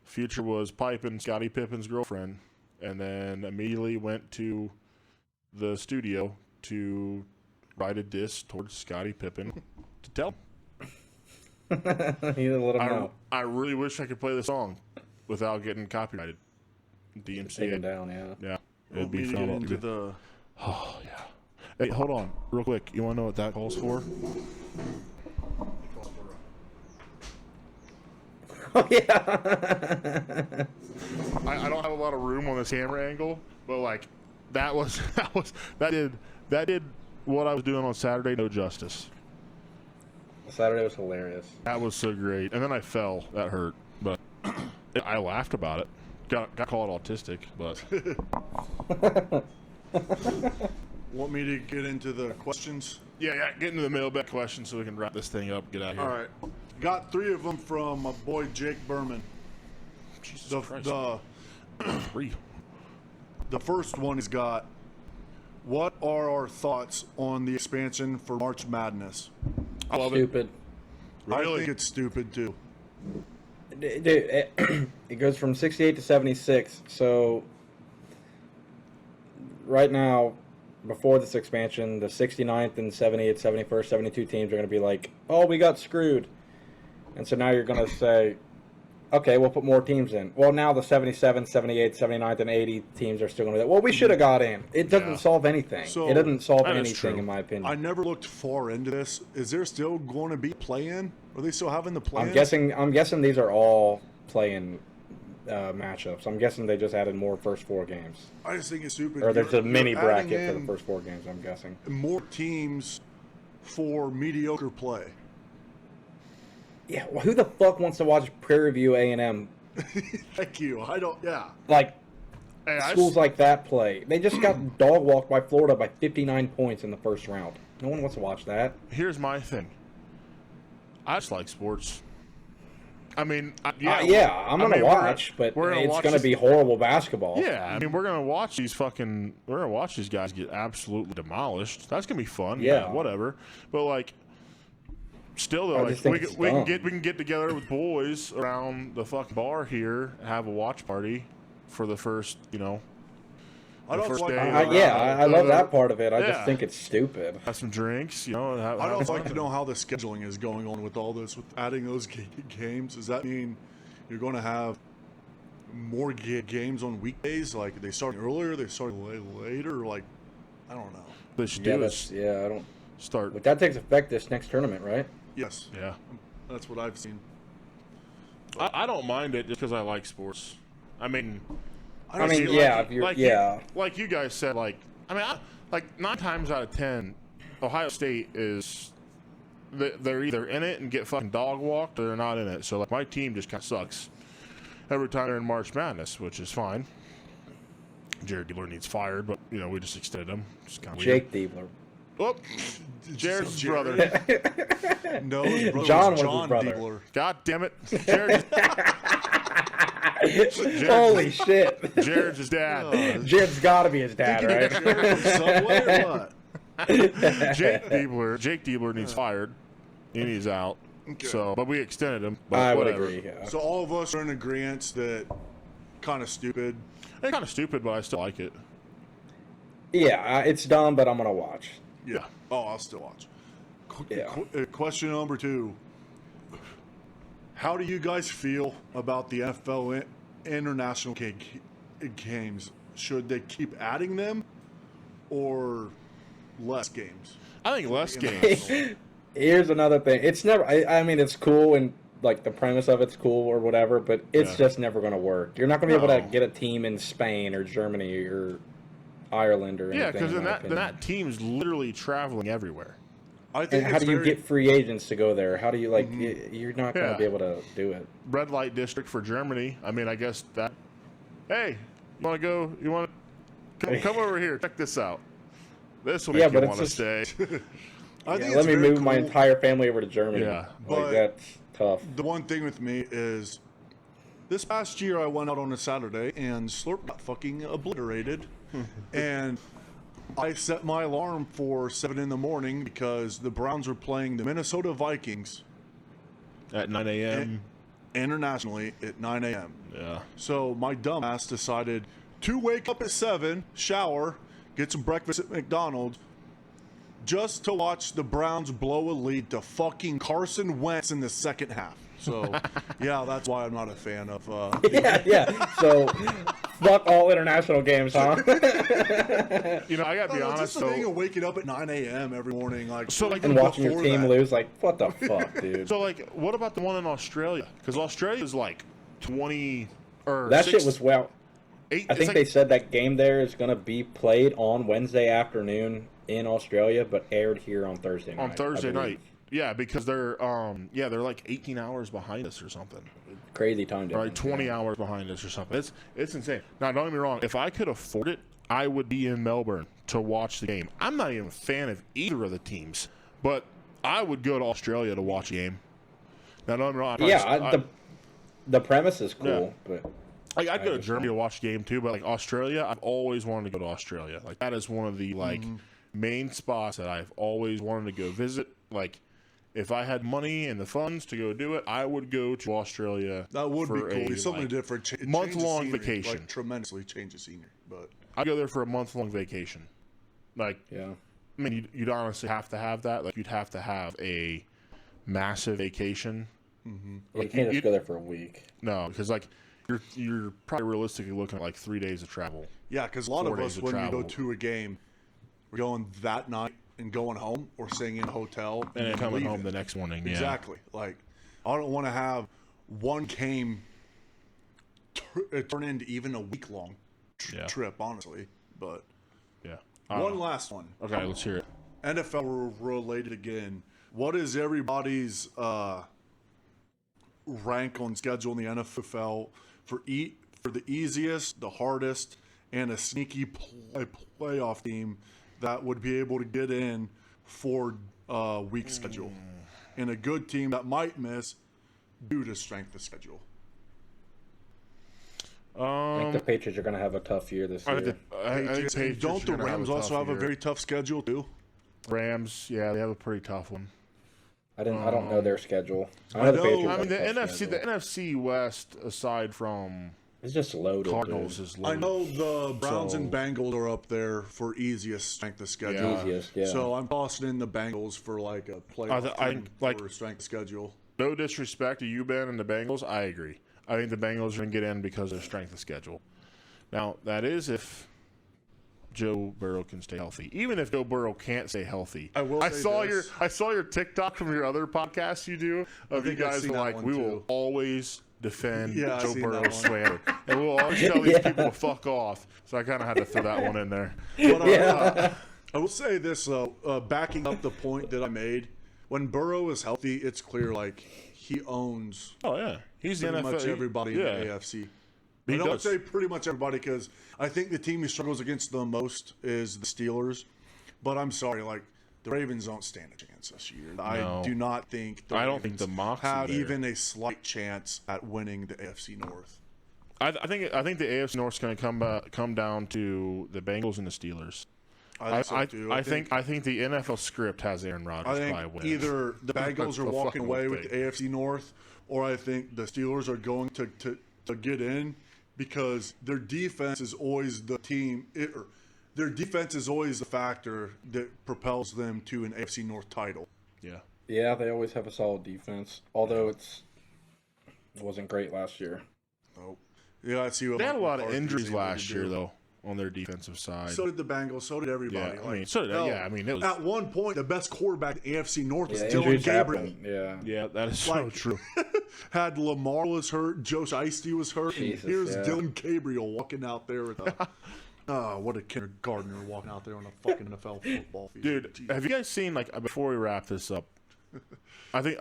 Future was piping Scottie Pippen's girlfriend, and then immediately went to the studio to write a diss towards Scottie Pippen to tell him. You didn't let him know. I really wish I could play the song without getting copyrighted. Take him DMCA. down, yeah. Yeah. It'd Want be me to fun. get into the Oh, yeah. Hey, hold on, real quick. You want to know what that calls for? Oh yeah. I don't have a lot of room on this camera angle, but like that did what I was doing on Saturday no justice. Saturday was hilarious. That was so great, and then I fell. That hurt, but I laughed about it. Got called autistic, but Want me to get into the questions? yeah. Get into the mailbag question so we can wrap this thing up. Get out of here. All right. Got 3 of them from my boy Jake Berman. Jesus The, Christ. the, 3. the first one has got, what are our thoughts on the expansion for March Madness? I love it. Stupid. I Really? think it's stupid too. Dude, it goes from 68 to 76. So right now, before this expansion, the 69th and 70th, 71st, 72 teams are going to be like, oh, we got screwed. And so now you're going to say, okay, we'll put more teams in. Well, now the 77th, 78th, 79th, and 80 teams are still going to be like, well, we should have got in. It doesn't Yeah. solve anything. So, it doesn't solve that is anything, true. in my opinion. I never looked far into this. Is there still going to be play-in? Are they still having the play-in? I'm guessing these are all playing matchups. I'm guessing they just added more first 4 games. I just think it's stupid. Or there's a mini You're adding bracket for the in first 4 games, I'm guessing. more teams for mediocre play. Yeah, well, who the fuck wants to watch Prairie View A&M? Thank you. I don't. Yeah. Like, Hey, schools like that play. They just got dog walked by Florida by 59 points in the first round. No one wants to watch that. Here's my thing. I just like sports. I mean, I'm gonna watch, but it's gonna be horrible basketball. Yeah, I mean, we're gonna watch these guys get absolutely demolished. That's gonna be fun. Yeah. Whatever. But like, still though, like, we can get together with boys around the fucking bar here, and have a watch party for the first, I don't like. I love that part of it. I just think it's stupid. Have some drinks, I don't like to know how the scheduling is going on with all this, with adding those games. Does that mean you're going to have more games on weekdays? Like, they start earlier, they start later? Like, I don't know. They should I don't start. But that takes effect this next tournament, right? Yes. Yeah. That's what I've seen. I don't mind it just because I like sports. I mean, if you're, like you guys said, like 9 times out of 10, Ohio State they're either in it and get fucking dog walked, or they're not in it. So like, my team just kind of sucks every time they're in March Madness, which is fine. Jared Diebler needs fired, but we just extended him. It's kind of Jake Diebler. Oh, Jared's brother. No, his brother John was was his brother. Diebler. God damn it, Jared. Holy shit. Jared's his dad. Jared's got to be his dad, right? Subway or what? Jake Diebler needs fired. He needs out. Okay. So, but we extended him. But I would whatever. agree. Yeah. So all of us are in agreement that kind of stupid. It's kind of stupid, but I still like it. Yeah, it's dumb, but I'm gonna watch. Yeah. Oh, I'll still watch. Yeah. Question number 2. How do you guys feel about the NFL international games? Should they keep adding them or less games? I think less games. Here's another thing. It's never. I mean, it's cool and like the premise of it's cool or whatever, but it's just never gonna work. You're not gonna be able to get a team in Spain or Germany or Ireland or anything. Yeah, because then that team's literally traveling everywhere. I think. And how do you get free agents to go there? How do you You're not going to be able to do it. Red light district for Germany. I mean, I guess that. Hey, you want to go? You want to come over here? Check this out. This will make you want to stay. Let me move my entire family over to Germany. Yeah, but that's tough. The one thing with me is, this past year I went out on a Saturday and Slurp got fucking obliterated, and I set my alarm for 7 in the morning because the Browns were playing the Minnesota Vikings at 9 a.m. internationally at 9 a.m. Yeah. So my dumb ass decided to wake up at 7, shower, get some breakfast at McDonald's, just to watch the Browns blow a lead to fucking Carson Wentz in the second half. So, yeah, that's why I'm not a fan of... yeah. So, fuck all international games, huh? I gotta be honest. Just the thing of waking up at 9 a.m. every morning, and watching your team lose, what the fuck, dude? So, what about the one in Australia? Because Australia is 20 or that 6, shit was I think they said that game there is gonna be played on Wednesday afternoon in Australia, but aired here on Thursday night. On Thursday night. Yeah, because they're they're 18 hours behind us or something. Crazy time difference. 20 hours behind us or something. It's insane. Now, don't get me wrong. If I could afford it, I would be in Melbourne to watch the game. I'm not even a fan of either of the teams, but I would go to Australia to watch a game. Now, don't get me wrong. The premise is cool, but I'd go to Germany to watch the game too. But Australia, I've always wanted to go to Australia. That is one of the main spots that I've always wanted to go visit. If I had money and the funds to go do it, I would go to Australia. That would be cool. It's something different. Month-long vacation. Tremendously change the scenery. But I'd go there for a month-long vacation. I mean, you'd honestly have to have that. You'd have to have a massive vacation. Mm-hmm. You can't just go there for a week. No, because you're probably realistically looking at 3 days of travel. Yeah, because a lot of us, when you go to a game, we're going that night and going home or staying in a hotel and then coming home the next morning. Exactly. I don't want to have one game it turn into even a week-long Yeah. trip, honestly. But Yeah. one last one. Okay, let's hear it. NFL related again. What is everybody's rank on schedule in the NFL for the easiest, the hardest, and a sneaky playoff team that would be able to get in for week schedule, and a good team that might miss due to strength of schedule? I think the Patriots are going to have a tough year this year. Patriots. And don't the Rams also have a very tough schedule too? Rams, yeah, they have a pretty tough one. I don't know their schedule. I know. The Patriots I have mean, the a tough NFC, schedule. the NFC West, aside from It's just loaded. Cardinals, dude. is I loaded. know the Browns So- and Bengals are up there for easiest strength of schedule. Yeah. Easiest, yeah. So I'm tossing in the Bengals for like a playoff I team like- for strength of schedule. No disrespect to you, Ben, and the Bengals. I agree. I think the Bengals are going to get in because of their strength of schedule. Now, that is if Joe Burrow can stay healthy. Even if Joe Burrow can't stay healthy. I will say this. I saw your TikTok from your other podcasts you do of you think I've guys seen are that like, one we too. will always defend Yeah, I've Joe seen that Burrow's one. slander. And we'll always tell these people to fuck off. So I kind of had to throw that one in there. But I will say this though, backing up the point that I made, when Burrow is healthy, it's clear like he owns Oh, yeah. He's the pretty NFL. much everybody yeah. in the AFC. He I don't does. say pretty much everybody because I think the team he struggles against the most is the Steelers. But I'm sorry, like the Ravens don't stand a chance this year. I do not think. I don't think the Ravens Mocs are have there. even a slight chance at winning the AFC North. I think the AFC North's going to come down to the Bengals and the Steelers. I think so too. I think the NFL script has Aaron I Rodgers think probably winning. either the Bengals are The walking fucking away with thing. the AFC North, or I think the Steelers are going to get in because their defense is always the team. Their defense is always the factor that propels them to an AFC North title. Yeah. Yeah, they always have a solid defense. Although it wasn't great last year. Oh, yeah, I see what They had a Mike lot of McCarthy's injuries able to last do. year, though, on their defensive side. So did the Bengals. So did everybody. Yeah, I mean, so did hell, yeah, I mean, it was- at one point the best quarterback in the AFC North was Yeah, Dylan injuries Gabriel. happen. Yeah. yeah, that is so Like- true. Had Lamar was hurt, Josh Ice was hurt, Jesus, and here's yeah. Dylan Gabriel walking out there with a what a kindergartner walking out there on a fucking NFL football field. Dude, Jesus. have you guys seen, like, before we wrap this up, I think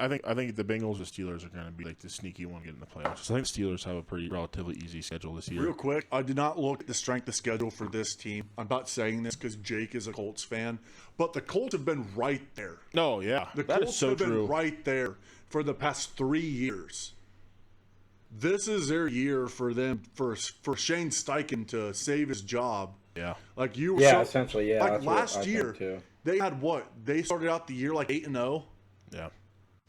the Bengals and Steelers are going to be like the sneaky one getting the playoffs. So I think the Steelers have a pretty relatively easy schedule this year. Real quick, I did not look at the strength of schedule for this team. I'm not saying this because Jake is a Colts fan, but the Colts have been right there. No, yeah, The that Colts is so have been true. right there for the past 3 years. This is their year for them for Shane Steichen to save his job. Yeah, Like you were Yeah, essentially, yeah. like that's what last I think, year, too. they had what? They started out the year like 8-0. yeah.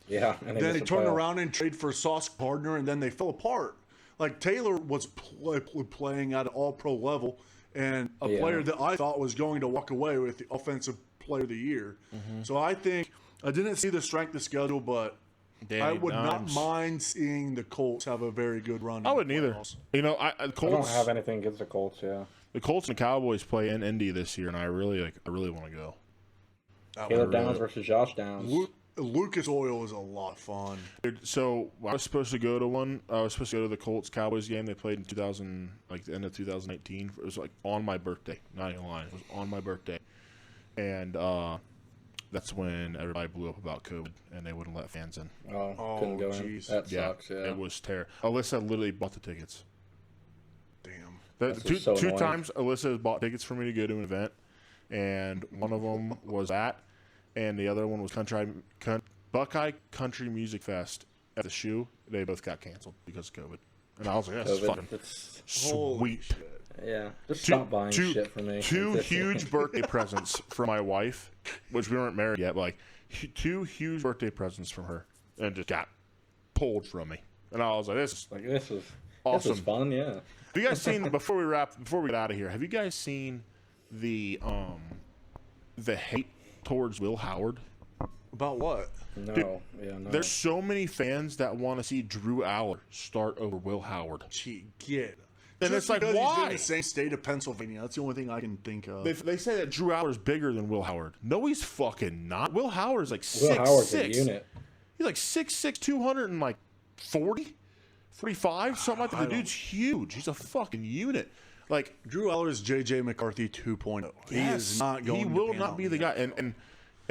Yeah. And Then they missed the turned playoffs. around and traded for Sauce Gardner, and then they fell apart. Like Taylor was playing at an All-Pro level, and a Yeah. player that I thought was going to walk away with the Offensive Player of the Year. So I think I didn't see the strength of schedule, but Danny I would Dimes. not mind seeing the Colts have a very good run. I in the wouldn't either. playoffs. You know, the I don't Colts, have anything against the Colts, yeah. the Colts and Cowboys play in Indy this year, and I really want to go. Caleb Downs versus Josh Downs. Lucas Oil is a lot of fun. Dude, so I was supposed to go to one. I was supposed to go to the Colts Cowboys game. They played in 2000, like the end of 2018. It was like on my birthday. Not even lying. It was on my birthday, and that's when everybody blew up about COVID, and they wouldn't let fans in. Oh, couldn't go in. jeez. That sucks, yeah. It was terrible. Alyssa literally bought the tickets. Damn. That's Two just so annoying. times Alyssa has bought tickets for me to go to an event, and one of them was and the other one was Buckeye Country Music Fest at the Shoe. They both got canceled because of COVID. And I was like, that's COVID, fucking it's, sweet. yeah. Just stop buying shit for me. Two It's just- huge birthday presents for my wife, which we weren't married yet, but like two huge birthday presents from her, and just got pulled from me. And I was like, this is Like, this is awesome. This is fun, yeah. Have you guys seen before we get out of here? Have you guys seen the hate towards Will Howard? About what? No, yeah, no. There's so many fans that want to see Drew Aller start over Will Howard. Gee, get. And Just it's like, because he's in why? the same state of Pennsylvania. That's the only thing I can think of. They say that Drew Aller's bigger than Will Howard. No, he's fucking not. Will Howard's like Will 6'6". Howard's a unit. He's like 6'6", 240. 35, something like that. The dude's huge. He's a fucking unit. Like Drew Aller is J.J. McCarthy 2.0. He is not going. He will not be the guy. And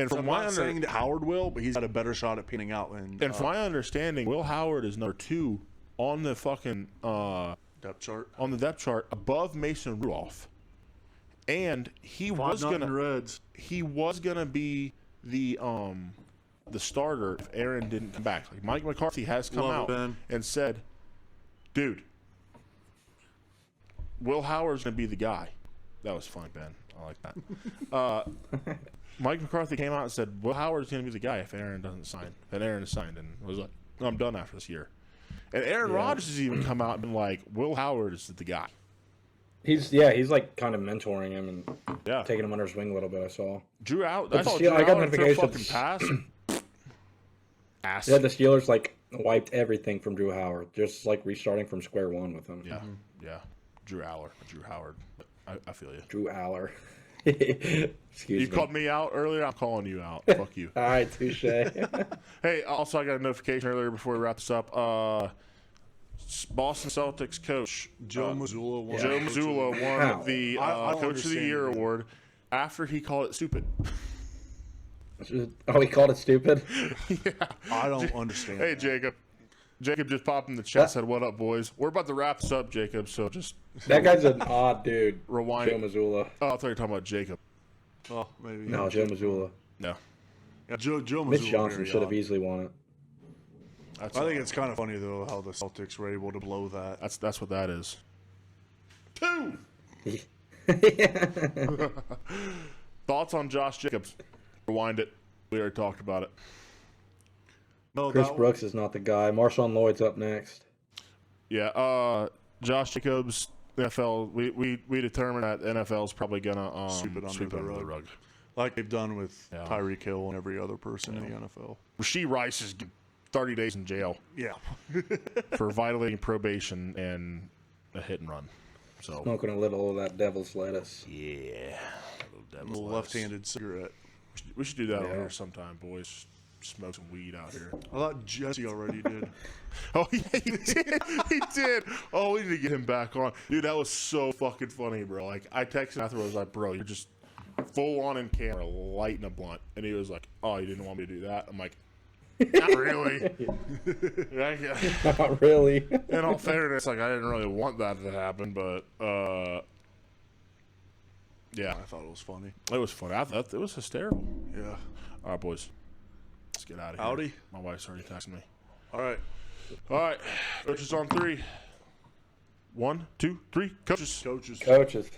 from I'm my not saying that Howard will, but he's got a better shot at panning out. And from my understanding, Will Howard is number 2 on the fucking depth chart. On the depth chart above Mason Rudolph. And he was gonna be the starter if Aaron didn't come back. Like Mike McCarthy has come out and said, "Dude, Will Howard's gonna be the guy." That was funny, Ben. I like that. Mike McCarthy came out and said, "Will Howard's gonna be the guy if Aaron doesn't sign." Then Aaron signed and was like, "I'm done after this year." And Aaron Rodgers has even come out and been like, "Will Howard is the guy." He's like kind of mentoring him and taking him under his wing a little bit. I saw. Drew out. I got notifications. Fucking pass. Yeah, the Steelers like wiped everything from Drew Howard, just like restarting from square one with him. Yeah, yeah. Drew Howard. I feel you. Drew Aller. Excuse me. You called me out earlier. I'm calling you out. Fuck you. All right, touche. Hey, also I got a notification earlier before we wrap this up. Boston Celtics coach Joe Mazzulla won the Coach of the Year award after he called it stupid. Oh, he called it stupid? Yeah. I don't understand. Hey, Jacob. Jacob just popped in the chat, said, "What up, boys?" We're about to wrap this up, Jacob, so just... That guy's an odd dude. Rewind. Joe Mazzulla. Oh, I thought you were talking about Jacob. Oh, maybe. No, Joe Mazzulla. No. Yeah, Joe Mazzulla. Mitch Johnson should have easily won it. I think it's kind of funny, though, how the Celtics were able to blow that. That's what that is. 2! Thoughts on Josh Jacobs? Rewind it. We already talked about it. No, Chris Brooks is not the guy. Marshawn Lloyd's up next. Yeah, Josh Jacobs, NFL, we determined that NFL is probably going to sweep it under the rug. Like they've done with Tyreek Hill and every other person in the NFL. Rasheed Rice is 30 days in jail. Yeah. For violating probation and a hit and run. So Smoking a little of that devil's lettuce. Yeah. A little lefty-handed cigarette. We should do that over here sometime, boys. Smoke some weed out here. I thought Jesse already did. Oh, yeah, he did. He did. Oh, we need to get him back on. Dude, that was so fucking funny, bro. Like, I texted afterwards, I was like, bro, you're just full on in camera, lighting a blunt. And he was like, oh, you didn't want me to do that? I'm like, not really. Not really. In all fairness, like, I didn't really want that to happen, but, yeah. I thought it was funny. It was funny. I thought it was hysterical. Yeah. All right, boys. Let's get out of here. Howdy. My wife's already texting me. All right. All right. Coaches on 3. 1, 2, 3. Coaches. Coaches. Coaches.